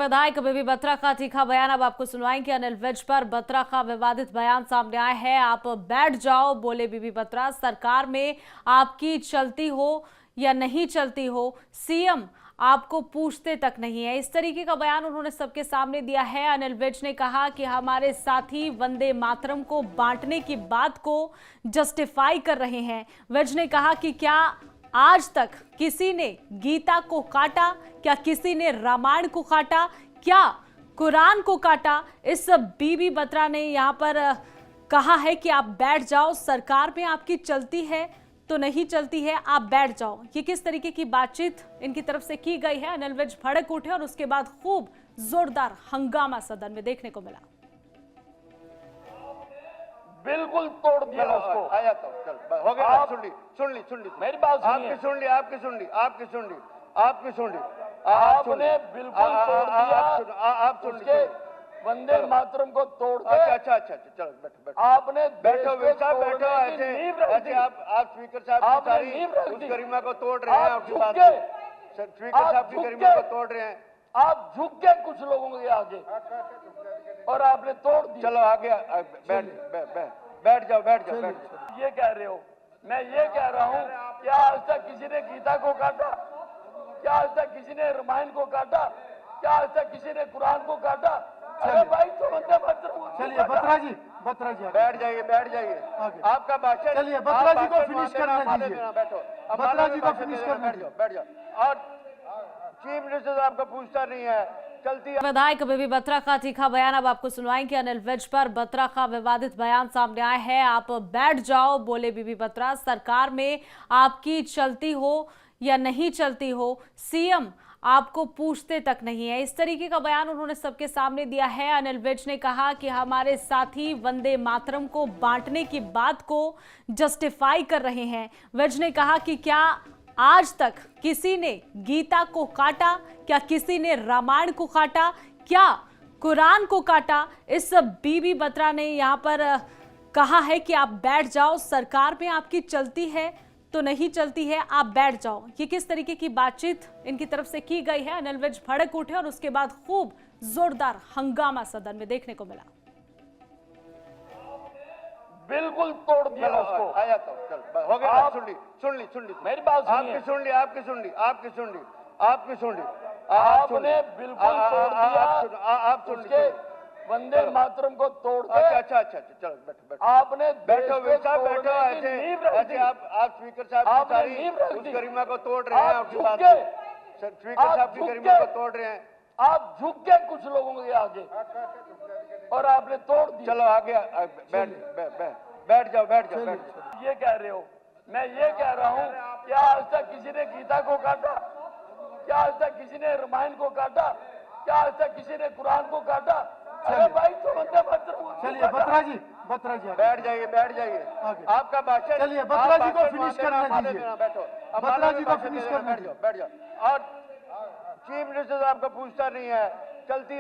विधायक बीबी बत्रा का तीखा बयान अब आपको सुनवाएंगे। अनिल विज पर बत्रा का विवादित बयान सामने आया है। आप बैठ जाओ, बोले बीबी बत्रा। सरकार में आपकी चलती हो या नहीं चलती हो, सीएम आपको पूछते तक नहीं है। इस तरीके का बयान उन्होंने सबके सामने दिया है। अनिल विज ने कहा कि हमारे साथी वंदे मातरम को बांटने की बात को जस्टिफाई कर रहे हैं। विज ने कहा कि क्या आज तक किसी ने गीता को काटा? क्या किसी ने रामायण को काटा? क्या कुरान को काटा? इस बीबी बत्रा ने यहां पर कहा है कि आप बैठ जाओ, सरकार में आपकी चलती है तो नहीं चलती है, आप बैठ जाओ। ये किस तरीके की बातचीत इनकी तरफ से की गई है। अनिल विज भड़क उठे और उसके बाद खूब जोरदार हंगामा सदन में देखने को मिला। बिल्कुल तोड़ दिया उसको। आया तो चल हो गया। सुन ली मेरी बात सुनिए। आपकी सुन ली आपने बिल्कुल तोड़ दिया। आप सुन उसके वंदे मातरम को तोड़ के। अच्छा चलो बैठो आपने बैठो ऐसे आप स्पीकर साहब की सारी उस गरिमा को तोड़ रहे हैं। आपकी बात स्पीकर साहब की गरिमा को तोड़ रहे हैं। आप झुक के कुछ लोगों के आगे और आपने तोड़ दिया। चलो आगे बैठ जाओ। ये कह रहे हो, मैं ये कह रहा हूँ, क्या आज तक किसी ने गीता को काटा? क्या आज तक किसी ने रामायण को काटा? क्या आज तक किसी ने कुरान को काटा? अरे भाई तो वंदे मातरम। चलिए बत्रा जी बैठ जाइए आपका भाषण। चलिए बत्रा जी को फिनिश करने दीजिए। बैठो बत्रा जी को फिनिश करने दीजिए। बैठ जाओ। और चीफ मिनिस्टर आपका पूछता नहीं है, चलती है। विधायक बीबी बत्रा का तीखा बयान अब आपको सुनवाएंगे। अनिल विज पर बत्रा का विवादित बयान सामने आया है। आप बैठ जाओ, बोले बीबी बत्रा। सरकार में आपकी चलती हो या नहीं चलती हो, सीएम आपको पूछते तक नहीं है। इस तरीके का बयान उन्होंने सबके सामने दिया है। अनिल विज ने कहा कि हमारे साथी वंदे मातरम को बांटने की बात को जस्टिफाई कर रहे हैं। विज ने कहा कि क्या आज तक किसी ने गीता को काटा? क्या किसी ने रामायण को काटा? क्या कुरान को काटा? इस बीबी बत्रा ने यहां पर कहा है कि आप बैठ जाओ, सरकार में आपकी चलती है तो नहीं चलती है, आप बैठ जाओ। ये किस तरीके की बातचीत इनकी तरफ से की गई है। अनिल विज भड़क उठे और उसके बाद खूब जोरदार हंगामा सदन में देखने को मिला। बिल्कुल तोड़ दिया उसको। आया तो चल हो गया। सुन ली मेरी बात सुनिए। आपकी सुन ली आपने बिल्कुल तोड़ दिया। आप सुन उसके वंदे मातरम को तोड़ के। अच्छा चलो बैठो आपने बैठो ऐसे आप स्पीकर साहब की सारी उस गरिमा को तोड़ रहे हैं। आपकी बात स्पीकर साहब की गरिमा को तोड़ रहे हैं। आप झुक के कुछ लोगों के आगे और आपने तोड़ दिया। चलो आगे बैठ जाओ। ये कह रहे हो, मैं ये कह रहा हूँ, क्या आज तक किसी ने गीता को काटा? क्या आज तक किसी ने रामायण को काटा? क्या आज तक किसी ने कुरान को काटा? अरे भाई तो वंदे मातरम। चलिए बत्रा जी बैठ जाइए आपका भाषण। चलिए बत्रा जी को फिनिश करने दीजिए। बैठो बत्रा जी को फिनिश करने बैठ जाओ। और चीफ मिनिस्टर आपका पूछता नहीं है, चलती